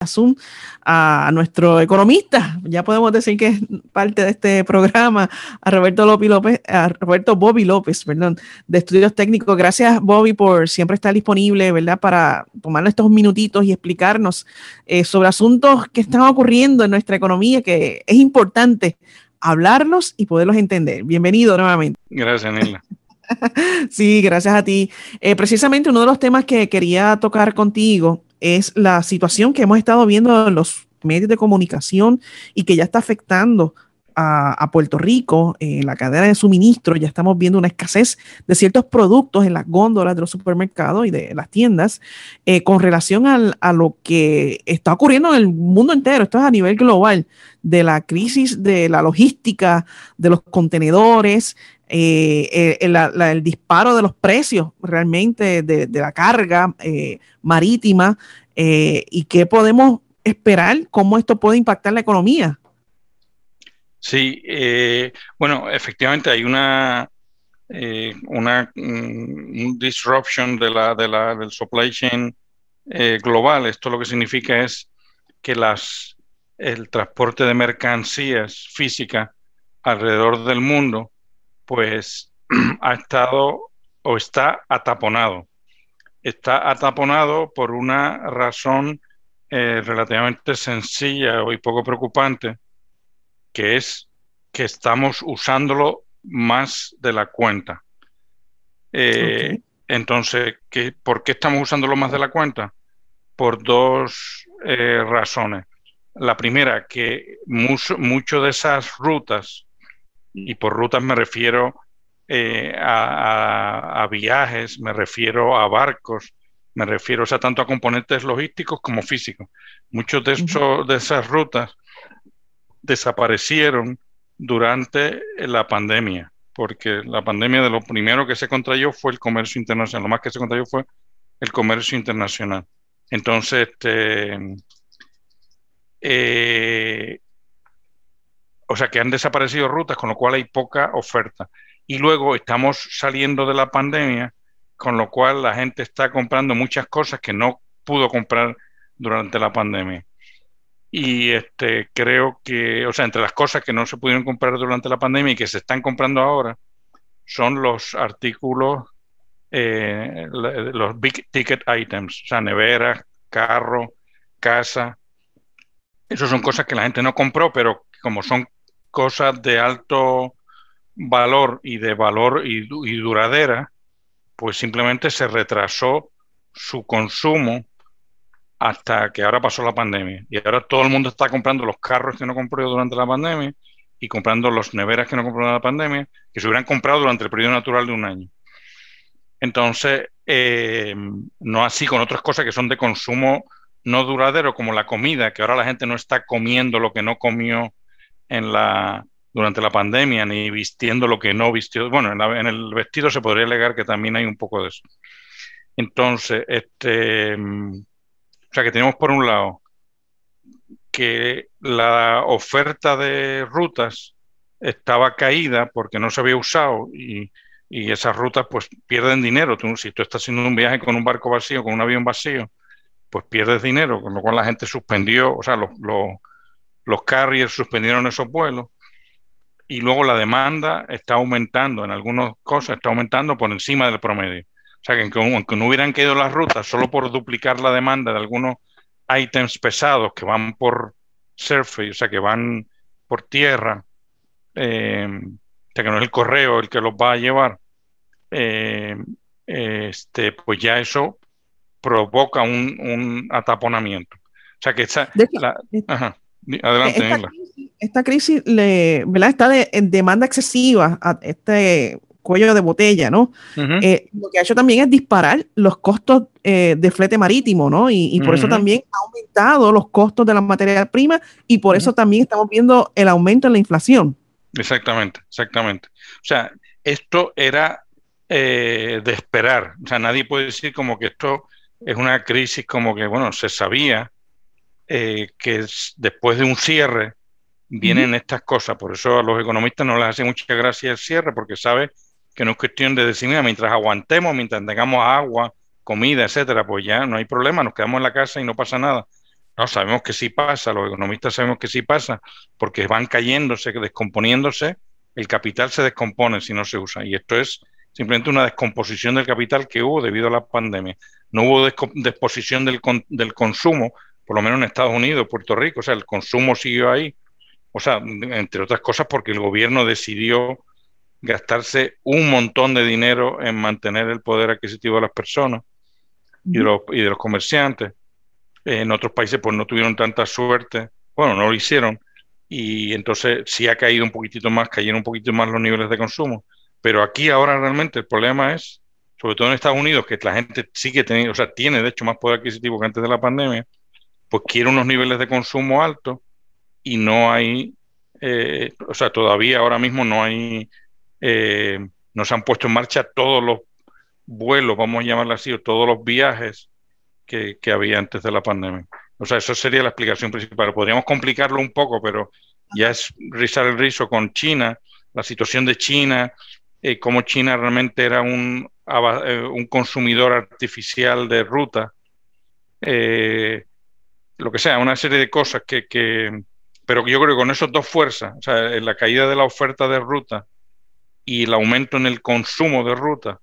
Zoom a nuestro economista, ya podemos decir que es parte de este programa, a Roberto Bobby López, perdón, de Estudios Técnicos. Gracias, Bobby, por siempre estar disponible, ¿verdad?, para tomar estos minutitos y explicarnos sobre asuntos que están ocurriendo en nuestra economía, que es importante hablarlos y poderlos entender. Bienvenido nuevamente. Gracias, Nila. Sí, gracias a ti. Precisamente uno de los temas que quería tocar contigo es la situación que hemos estado viendo en los medios de comunicación y que ya está afectando a Puerto Rico, en la cadena de suministro. Ya estamos viendo una escasez de ciertos productos en las góndolas de los supermercados y de las tiendas con relación a lo que está ocurriendo en el mundo entero. Esto es a nivel global, de la crisis de la logística, de los contenedores, el disparo de los precios realmente de la carga marítima, y qué podemos esperar, cómo esto puede impactar la economía. Sí, bueno, efectivamente hay una disruption del supply chain global. Esto lo que significa es que el transporte de mercancías físicas alrededor del mundo pues ha estado o está ataponado. Está ataponado por una razón relativamente sencilla y poco preocupante, que es que estamos usándolo más de la cuenta. Entonces, ¿por qué estamos usándolo más de la cuenta? Por dos razones. La primera, que mucho de esas rutas, y por rutas me refiero a viajes, me refiero a barcos, me refiero, o sea, tanto a componentes logísticos como físicos. Muchos de esas rutas desaparecieron durante la pandemia, porque la pandemia, de lo primero que se contrayó fue el comercio internacional, lo más que se contrayó fue el comercio internacional. Entonces, o sea que han desaparecido rutas, con lo cual hay poca oferta. Y luego estamos saliendo de la pandemia, con lo cual la gente está comprando muchas cosas que no pudo comprar durante la pandemia. Y creo que, o sea, entre las cosas que no se pudieron comprar durante la pandemia y que se están comprando ahora, son los artículos, los big ticket items, o sea, neveras, carro, casa. Esas son cosas que la gente no compró, pero como son cosas de alto valor y duradera, pues simplemente se retrasó su consumo hasta que ahora pasó la pandemia. Y ahora todo el mundo está comprando los carros que no compró durante la pandemia y comprando los neveras que no compró durante la pandemia, que se hubieran comprado durante el periodo natural de un año. Entonces, no así con otras cosas que son de consumo no duradero, como la comida, que ahora la gente no está comiendo lo que no comió durante la pandemia, ni vistiendo lo que no vistió. Bueno, en el vestido se podría alegar que también hay un poco de eso. Entonces, o sea que tenemos por un lado que la oferta de rutas estaba caída porque no se había usado y esas rutas pues pierden dinero. Si tú estás haciendo un viaje con un barco vacío, con un avión vacío, pues pierdes dinero, con lo cual la gente suspendió, o sea, los carriers suspendieron esos vuelos. Y luego la demanda está aumentando, en algunas cosas está aumentando por encima del promedio. O sea, que aunque no hubieran caído las rutas, solo por duplicar la demanda de algunos ítems pesados que van por surface, o sea, que van por tierra, o sea, que no es el correo el que los va a llevar, pues ya eso provoca un ataponamiento. O sea, que adelante, esta crisis ¿verdad?, está en demanda excesiva a este cuello de botella, ¿no? Lo que ha hecho también es disparar los costos de flete marítimo, ¿no? Y por eso también ha aumentado los costos de la materia prima y por eso también estamos viendo el aumento en la inflación. Exactamente. O sea, esto era de esperar. O sea, nadie puede decir como que esto es una crisis como que, bueno, se sabía que después de un cierre vienen estas cosas. Por eso a los economistas no les hace mucha gracia el cierre, porque sabe que no es cuestión de decir, mira, mientras aguantemos, mientras tengamos agua, comida, etcétera, pues ya no hay problema, nos quedamos en la casa y no pasa nada. No, sabemos que sí pasa, los economistas sabemos que sí pasa, porque van cayéndose, descomponiéndose, el capital se descompone si no se usa. Y esto es simplemente una descomposición del capital que hubo debido a la pandemia. No hubo desposición del consumo, por lo menos en Estados Unidos, Puerto Rico, o sea, el consumo siguió ahí. O sea, entre otras cosas porque el gobierno decidió gastarse un montón de dinero en mantener el poder adquisitivo de las personas y de los comerciantes. En otros países pues no tuvieron tanta suerte, bueno, no lo hicieron, y entonces sí ha caído un poquitito más, cayeron un poquito más los niveles de consumo. Pero aquí ahora realmente el problema es, sobre todo en Estados Unidos, que la gente sigue teniendo, o sea, tiene de hecho más poder adquisitivo que antes de la pandemia, pues quiere unos niveles de consumo altos y no hay, o sea, todavía ahora mismo no hay, no se han puesto en marcha todos los vuelos, vamos a llamarlo así, o todos los viajes que había antes de la pandemia. O sea, eso sería la explicación principal. Podríamos complicarlo un poco, pero ya es rizar el rizo con China, la situación de China, cómo China realmente era un consumidor artificial de ruta, lo que sea, una serie de cosas pero yo creo que con esas dos fuerzas, o sea, la caída de la oferta de ruta y el aumento en el consumo de ruta,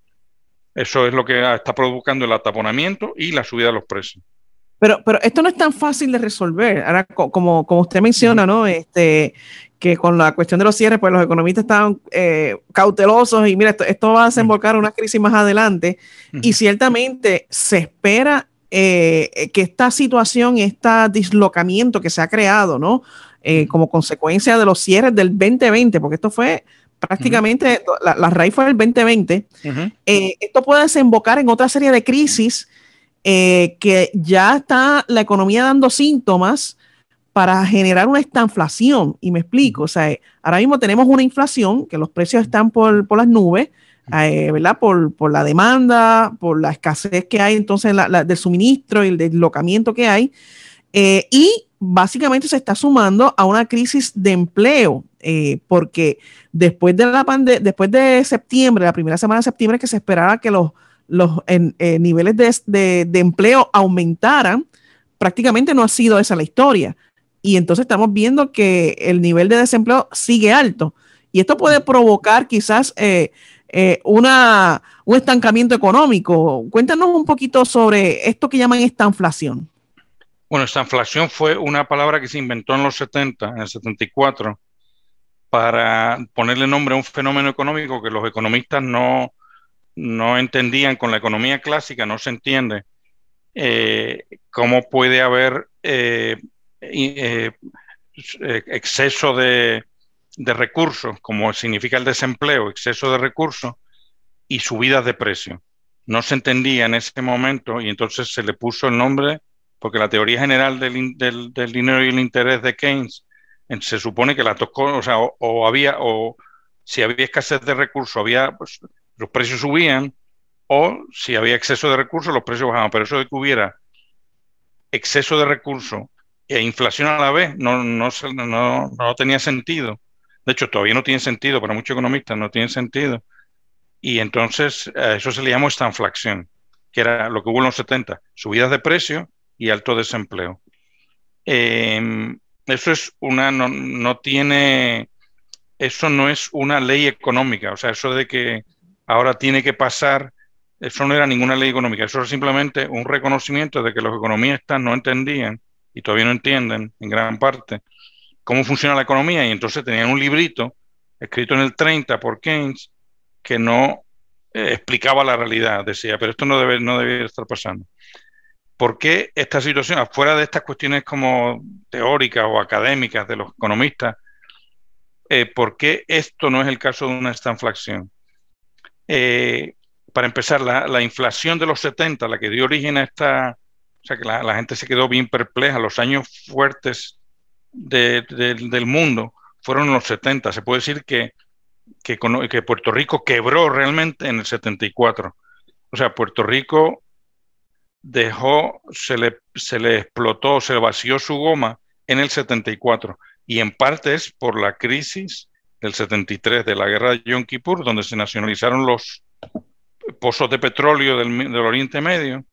eso es lo que está provocando el ataponamiento y la subida de los precios. Pero esto no es tan fácil de resolver. Ahora, como usted menciona, ¿no? Que con la cuestión de los cierres, pues los economistas estaban cautelosos y mira, esto va a desembocar una crisis más adelante. Y ciertamente se espera que esta situación, este dislocamiento que se ha creado, ¿no? Como consecuencia de los cierres del 2020, porque esto fue prácticamente, la raíz fue el 2020, esto puede desembocar en otra serie de crisis que ya está la economía dando síntomas para generar una estanflación. Y me explico, o sea, ahora mismo tenemos una inflación, que los precios están por las nubes, ¿verdad? Por la demanda, por la escasez que hay entonces del suministro y el deslocamiento que hay. Y básicamente se está sumando a una crisis de empleo, porque después de septiembre, la primera semana de septiembre, que se esperaba que los niveles de empleo aumentaran, prácticamente no ha sido esa la historia. Y entonces estamos viendo que el nivel de desempleo sigue alto. Y esto puede provocar quizás un estancamiento económico. Cuéntanos un poquito sobre esto que llaman estanflación. Bueno, estanflación fue una palabra que se inventó en los 70, en el 74, para ponerle nombre a un fenómeno económico que los economistas no entendían. Con la economía clásica no se entiende cómo puede haber exceso de recursos, como significa el desempleo, exceso de recursos y subidas de precio. No se entendía en ese momento y entonces se le puso el nombre, porque la teoría general del dinero y el interés de Keynes se supone que las dos cosas, o sea, o si había escasez de recursos, pues, los precios subían, o si había exceso de recursos, los precios bajaban. Pero eso de que hubiera exceso de recursos e inflación a la vez no tenía sentido. De hecho, todavía no tiene sentido, para muchos economistas no tiene sentido. Y entonces a eso se le llamó estanflación, que era lo que hubo en los 70, subidas de precios y alto desempleo. Eso es eso no es una ley económica, o sea, eso de que ahora tiene que pasar, eso no era ninguna ley económica, eso era simplemente un reconocimiento de que los economistas no entendían, y todavía no entienden en gran parte, cómo funciona la economía, y entonces tenían un librito escrito en el 30 por Keynes que no explicaba la realidad, decía, pero esto no debe estar pasando. ¿Por qué esta situación, afuera de estas cuestiones como teóricas o académicas de los economistas, por qué esto no es el caso de una estanflación? Para empezar, la inflación de los 70, la que dio origen a esta, o sea que la gente se quedó bien perpleja, los años fuertes del mundo fueron los 70. Se puede decir que Puerto Rico quebró realmente en el 74. O sea, Puerto Rico se le explotó, se le vació su goma en el 74. Y en parte es por la crisis del 73, de la guerra de Yom Kippur, donde se nacionalizaron los pozos de petróleo del Oriente Medio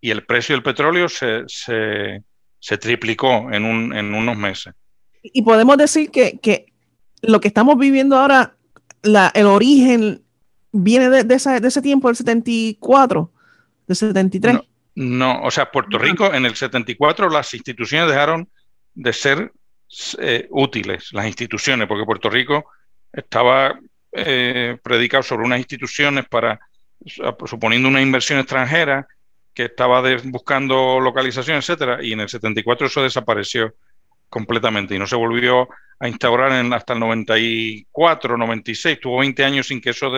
y el precio del petróleo se se triplicó en unos meses. Y podemos decir que lo que estamos viviendo ahora, el origen viene de ese tiempo, del 74, del 73. No, no, o sea, Puerto Rico en el 74 las instituciones dejaron de ser útiles, las instituciones, porque Puerto Rico estaba predicado sobre unas instituciones suponiendo una inversión extranjera que estaba buscando localización, etcétera, y en el 74 eso desapareció completamente y no se volvió a instaurar hasta el 94, 96, tuvo 20 años sin que eso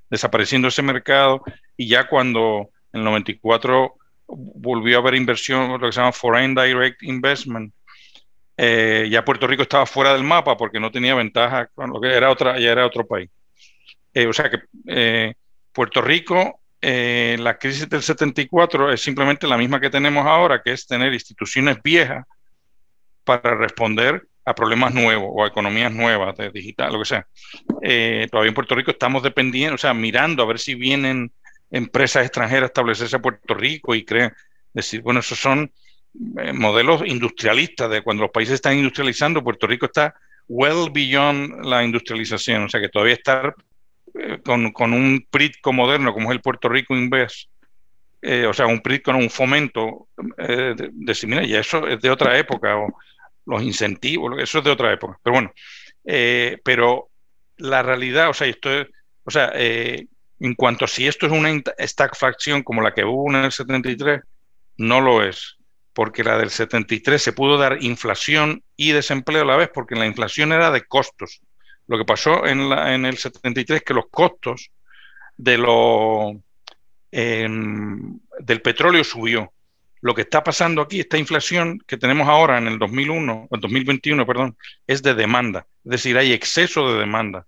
desapareciendo ese mercado, y ya cuando en el 94 volvió a haber inversión, lo que se llama Foreign Direct Investment, ya Puerto Rico estaba fuera del mapa porque no tenía ventaja con lo que ya era otro país. O sea que Puerto Rico, la crisis del 74 es simplemente la misma que tenemos ahora, que es tener instituciones viejas para responder a problemas nuevos o a economías nuevas, de digital, lo que sea. Todavía en Puerto Rico estamos dependiendo, o sea, mirando a ver si vienen empresas extranjeras a establecerse a Puerto Rico y decir, bueno, esos son modelos industrialistas de cuando los países están industrializando. Puerto Rico está well beyond la industrialización, o sea que todavía estar con un PRITCO moderno como es el Puerto Rico Invest, o sea, un PRITCO, un fomento, decir, mira, ya eso es de otra época, o los incentivos, eso es de otra época. Pero bueno, pero la realidad, o sea, en cuanto a si esto es una stagflación como la que hubo en el 73, no lo es, porque la del 73 se pudo dar inflación y desempleo a la vez, porque la inflación era de costos. Lo que pasó en el 73 es que los costos del petróleo subió. Lo que está pasando aquí, esta inflación que tenemos ahora en el 2021, perdón, es de demanda. Es decir, hay exceso de demanda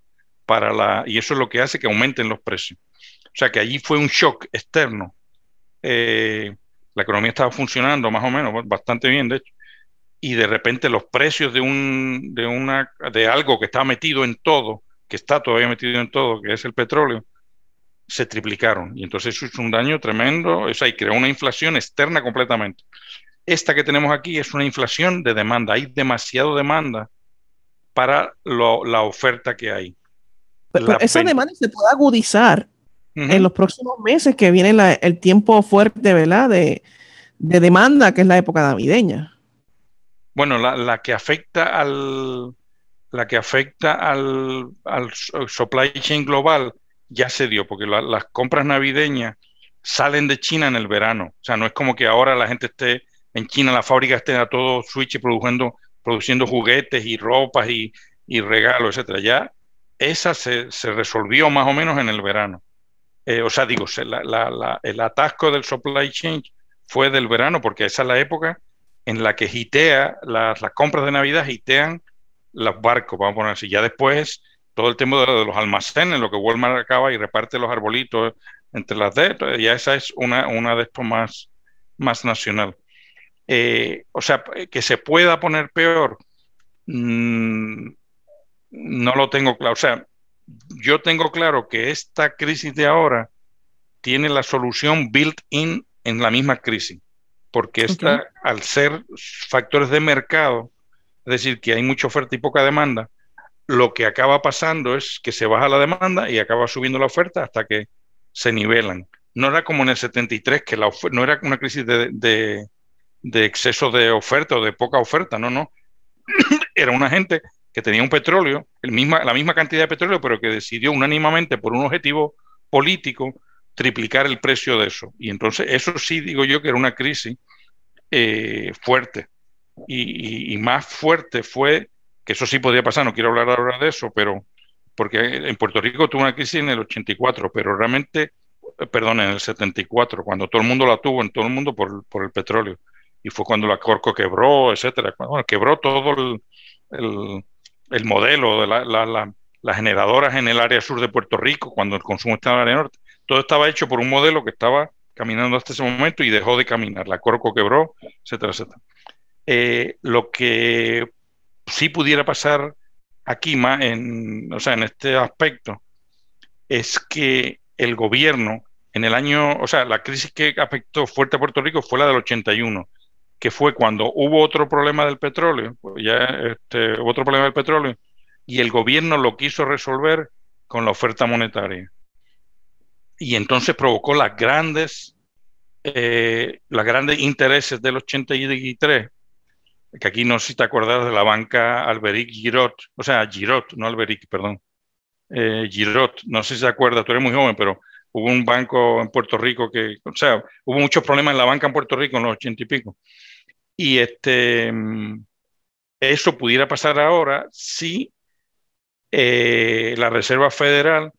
y eso es lo que hace que aumenten los precios. O sea que allí fue un shock externo. La economía estaba funcionando más o menos bastante bien, de hecho, y de repente los precios de algo que está metido en todo, que está todavía metido en todo, que es el petróleo, se triplicaron. Y entonces eso hizo un daño tremendo, o sea, y creó una inflación externa completamente. Esta que tenemos aquí es una inflación de demanda. Hay demasiada demanda para la oferta que hay. Pero esa demanda se puede agudizar en los próximos meses que viene el tiempo fuerte, ¿verdad? De demanda, que es la época navideña. Bueno, la que afecta al supply chain global ya se dio, porque las compras navideñas salen de China en el verano. O sea, no es como que ahora la gente esté en China, la fábrica esté a todo switch produciendo juguetes y ropas y regalos, etcétera. Ya esa se resolvió más o menos en el verano. O sea, digo, el atasco del supply chain fue del verano, porque esa es la época en la que las compras de Navidad hitean los barcos, vamos a poner así. Ya después, todo el tema de los almacenes, lo que Walmart acaba y reparte los arbolitos entre las ya esa es una de estos más nacional. O sea, que se pueda poner peor, no lo tengo claro. O sea, yo tengo claro que esta crisis de ahora tiene la solución built-in en la misma crisis, porque esta, al ser factores de mercado, es decir, que hay mucha oferta y poca demanda, lo que acaba pasando es que se baja la demanda y acaba subiendo la oferta hasta que se nivelan. No era como en el 73, que no era una crisis de exceso de oferta o de poca oferta, no. Era una gente que tenía un petróleo, la misma cantidad de petróleo, pero que decidió unánimemente por un objetivo político triplicar el precio de eso. Y entonces eso sí digo yo que era una crisis fuerte. Y más fuerte fue, que eso sí podía pasar, no quiero hablar ahora de eso, pero porque en Puerto Rico tuvo una crisis en el 84, pero realmente, perdón, en el 74, cuando todo el mundo la tuvo, en todo el mundo por el petróleo. Y fue cuando la Corco quebró, etcétera. Bueno, quebró todo el modelo de las generadoras en el área sur de Puerto Rico, cuando el consumo estaba en el área norte. Todo estaba hecho por un modelo que estaba caminando hasta ese momento y dejó de caminar. La Corco quebró, etcétera, etcétera. Lo que sí pudiera pasar aquí o sea, en este aspecto, es que el gobierno en el año, o sea, la crisis que afectó fuerte a Puerto Rico fue la del 81, que fue cuando hubo otro problema del petróleo, pues ya hubo otro problema del petróleo, y el gobierno lo quiso resolver con la oferta monetaria. Y entonces provocó los grandes intereses del 83, que aquí no sé si te acuerdas de la banca Alberic Girot, o sea, Girot, no Alberic, perdón, Girot, no sé si te acuerdas, tú eres muy joven, pero hubo un banco en Puerto Rico o sea, hubo muchos problemas en la banca en Puerto Rico en los 80 y pico. Y eso pudiera pasar ahora si la Reserva Federal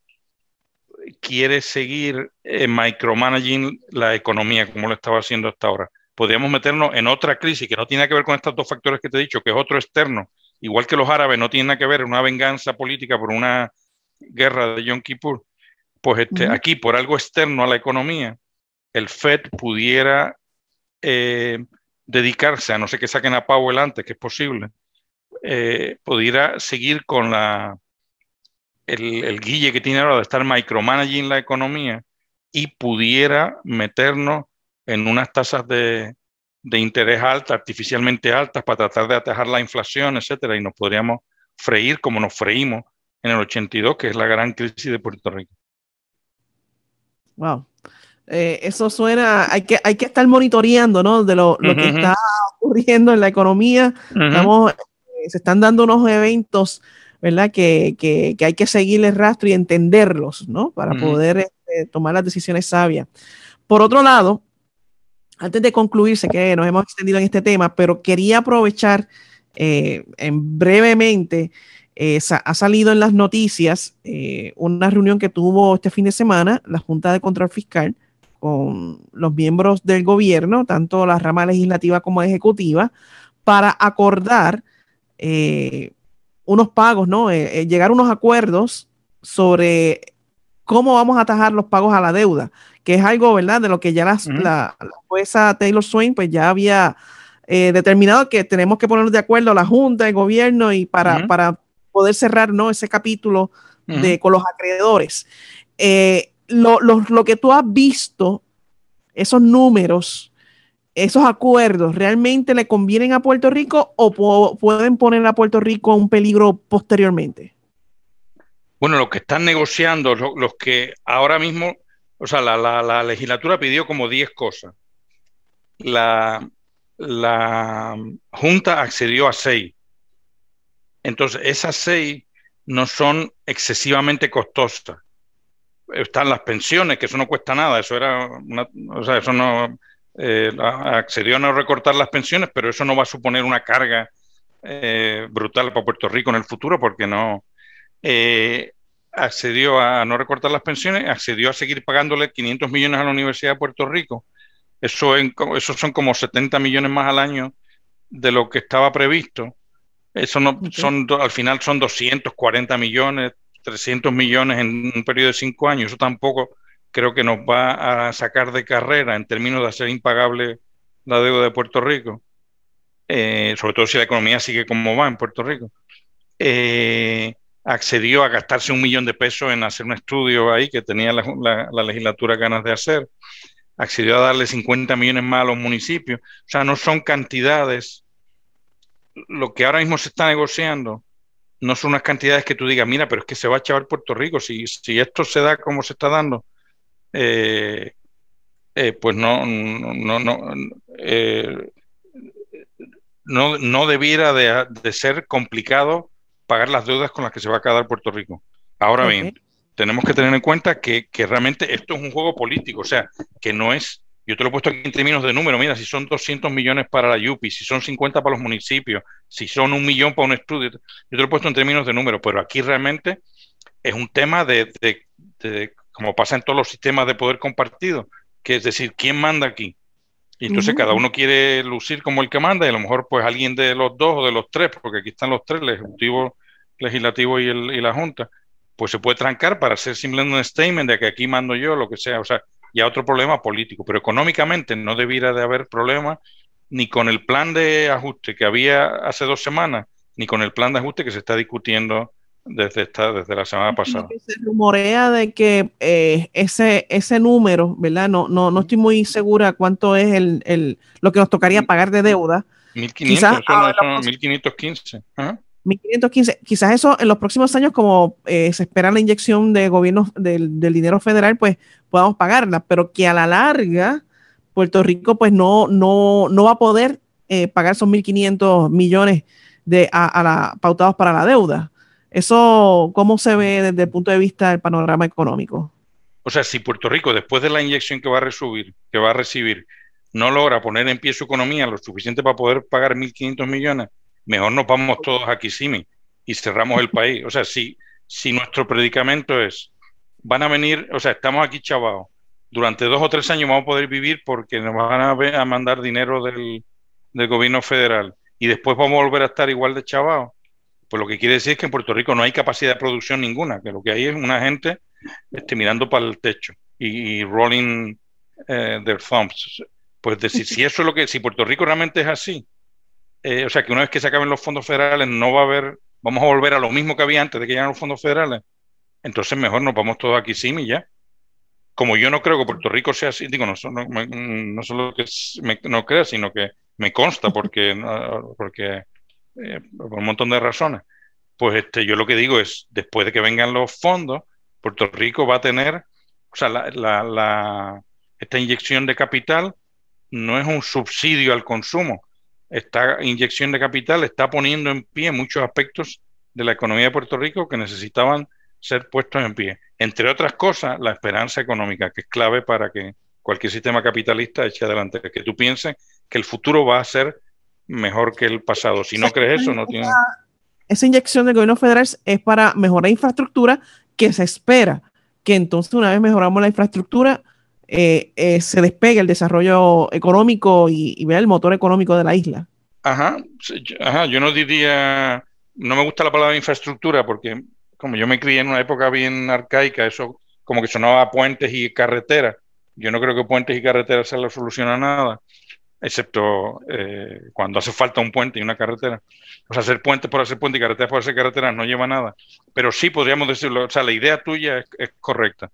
quiere seguir micromanaging la economía como lo estaba haciendo hasta ahora. Podríamos meternos en otra crisis que no tiene que ver con estos dos factores que te he dicho, que es otro externo, igual que los árabes no tienen nada que ver en una venganza política por una guerra de Yom Kippur. Pues aquí, por algo externo a la economía, el Fed pudiera dedicarse, a no ser que saquen a Powell antes, que es posible, pudiera seguir con el guille que tiene ahora de estar micromanaging la economía y pudiera meternos en unas tasas de interés altas, artificialmente altas, para tratar de atajar la inflación, etcétera, y nos podríamos freír como nos freímos en el 82, que es la gran crisis de Puerto Rico. Wow. Eso suena, hay que estar monitoreando, ¿no? De lo que está ocurriendo en la economía. Se están dando unos eventos, ¿verdad? Que hay que seguirle el rastro y entenderlos, ¿no? Para poder tomar las decisiones sabias. Por otro lado, antes de concluir, sé que nos hemos extendido en este tema, pero quería aprovechar brevemente. Ha salido en las noticias una reunión que tuvo este fin de semana la Junta de Control Fiscal con los miembros del gobierno, tanto la rama legislativa como ejecutiva, para acordar unos pagos, ¿no? Llegar a unos acuerdos sobre cómo vamos a atajar los pagos a la deuda, que es algo, ¿verdad?, de lo que ya la jueza Taylor Swain pues ya había determinado que tenemos que ponernos de acuerdo la Junta, el gobierno, y para poder cerrar, ¿no?, ese capítulo con los acreedores. Lo que tú has visto, esos números, esos acuerdos, ¿realmente le convienen a Puerto Rico o pueden poner a Puerto Rico en un peligro posteriormente? Bueno, los que están negociando, los que ahora mismo, o sea, la legislatura pidió como 10 cosas. La Junta accedió a 6. Entonces, esas 6 no son excesivamente costosas. Están las pensiones, que eso no cuesta nada, eso eso no, accedió a no recortar las pensiones, pero eso no va a suponer una carga brutal para Puerto Rico en el futuro, porque no accedió a no recortar las pensiones, accedió a seguir pagándole 500 millones a la Universidad de Puerto Rico. Eso son como 70 millones más al año de lo que estaba previsto. Eso no al final son 240 millones, 300 millones en un periodo de 5 años. Eso tampoco creo que nos va a sacar de carrera en términos de hacer impagable la deuda de Puerto Rico, sobre todo si la economía sigue como va en Puerto Rico. Accedió a gastarse $1 millón en hacer un estudio ahí que tenía la legislatura ganas de hacer. Accedió a darle 50 millones más a los municipios. O sea, no son cantidades. Lo que ahora mismo se está negociando no son unas cantidades que tú digas, mira, pero es que se va a chavar Puerto Rico. Si esto se da como se está dando, pues no debiera de ser complicado pagar las deudas con las que se va a quedar Puerto Rico. Ahora bien, tenemos que tener en cuenta que realmente esto es un juego político, o sea, que no es, yo te lo he puesto aquí en términos de número, mira, si son 200 millones para la YUPI, si son 50 para los municipios, si son 1 millón para un estudio, yo te lo he puesto en términos de número, pero aquí realmente es un tema de como pasa en todos los sistemas de poder compartido, que es decir, ¿quién manda aquí? Y entonces cada uno quiere lucir como el que manda, y a lo mejor pues alguien de los dos o de los tres, porque aquí están los tres, el Ejecutivo, Legislativo y la Junta, pues se puede trancar para hacer simplemente un statement de que aquí mando yo, lo que sea, o sea, ya otro problema político, pero económicamente no debiera de haber problema ni con el plan de ajuste que había hace 2 semanas, ni con el plan de ajuste que se está discutiendo desde la semana pasada. Se rumorea de que ese número, ¿verdad? No estoy muy segura cuánto es lo que nos tocaría pagar de deuda. 1.500, eso no, 1.515. 1.515, quizás eso en los próximos años, como se espera la inyección de gobierno del dinero federal, pues podamos pagarla, pero que a la larga Puerto Rico pues no va a poder pagar esos 1.500 millones pautados para la deuda. Eso, ¿cómo se ve desde el punto de vista del panorama económico? O sea, si Puerto Rico, después de la inyección que va a recibir, no logra poner en pie su economía lo suficiente para poder pagar 1.500 millones, mejor nos vamos todos a Kissimmee y cerramos el país. O sea, si nuestro predicamento es, van a venir, o sea, estamos aquí chavados, durante 2 o 3 años vamos a poder vivir porque nos van a mandar dinero del gobierno federal y después vamos a volver a estar igual de chavados, pues lo que quiere decir es que en Puerto Rico no hay capacidad de producción ninguna, que lo que hay es una gente mirando para el techo y rolling their thumbs. Pues decir, si Puerto Rico realmente es así, o sea, que una vez que se acaben los fondos federales no va a haber, vamos a volver a lo mismo que había antes de que llegaran los fondos federales, entonces mejor nos vamos todos aquí y ya. Como yo no creo que Puerto Rico sea así, digo, no solo que no crea, sino que me consta porque por un montón de razones. Pues yo lo que digo es, después de que vengan los fondos, Puerto Rico va a tener, o sea, esta inyección de capital no es un subsidio al consumo. Esta inyección de capital está poniendo en pie muchos aspectos de la economía de Puerto Rico que necesitaban ser puestos en pie. Entre otras cosas, la esperanza económica, que es clave para que cualquier sistema capitalista eche adelante. Que tú pienses que el futuro va a ser mejor que el pasado. Si no crees eso, no tienes... Esa inyección del gobierno federal es para mejorar infraestructura, que se espera que entonces una vez mejoramos la infraestructura, se despegue el desarrollo económico y vea el motor económico de la isla. Ajá, yo no diría, no me gusta la palabra infraestructura porque como yo me crié en una época bien arcaica, eso como que sonaba a puentes y carreteras. Yo no creo que puentes y carreteras se le soluciona nada, excepto cuando hace falta un puente y una carretera. O sea, hacer puentes por hacer puentes y carreteras por hacer carreteras no lleva nada. Pero sí podríamos decirlo, o sea, la idea tuya es correcta.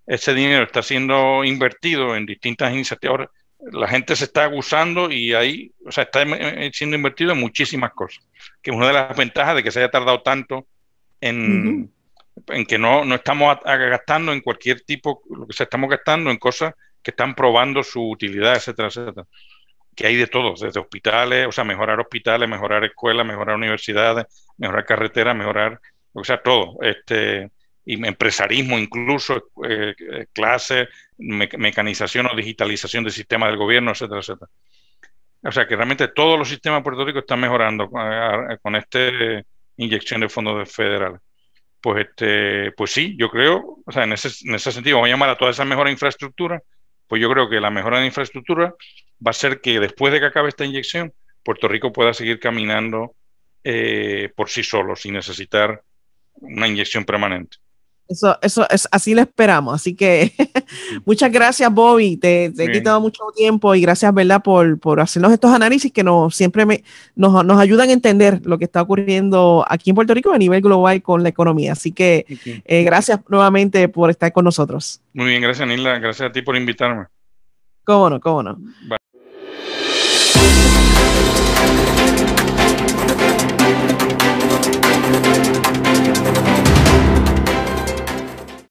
Ese dinero está siendo invertido en distintas iniciativas. Ahora, la gente se está abusando y ahí, o sea, está siendo invertido en muchísimas cosas. Que es una de las ventajas de que se haya tardado tanto en que no estamos gastando en cualquier tipo, lo que se estamos gastando en cosas que están probando su utilidad, etcétera, etcétera. Que hay de todo, desde hospitales, o sea, mejorar hospitales, mejorar escuelas, mejorar universidades, mejorar carreteras, mejorar, o sea, todo, y empresarismo incluso, clases, mecanización o digitalización del sistema del gobierno, etcétera, etcétera. O sea, que realmente todos los sistemas de Puerto Rico están mejorando con esta inyección de fondos federales. Pues sí, yo creo, o sea, en ese sentido, vamos a llamar a toda esa mejora de infraestructura, pues yo creo que la mejora de infraestructura va a ser que después de que acabe esta inyección, Puerto Rico pueda seguir caminando por sí solo, sin necesitar una inyección permanente. Eso es, así lo esperamos. Así que muchas gracias, Bobby. Te he quitado mucho tiempo y gracias, ¿verdad?, por hacernos estos análisis que siempre nos ayudan a entender lo que está ocurriendo aquí en Puerto Rico a nivel global con la economía. Así que gracias nuevamente por estar con nosotros. Muy bien, gracias, Nilda. Gracias a ti por invitarme. Cómo no, cómo no. Bye.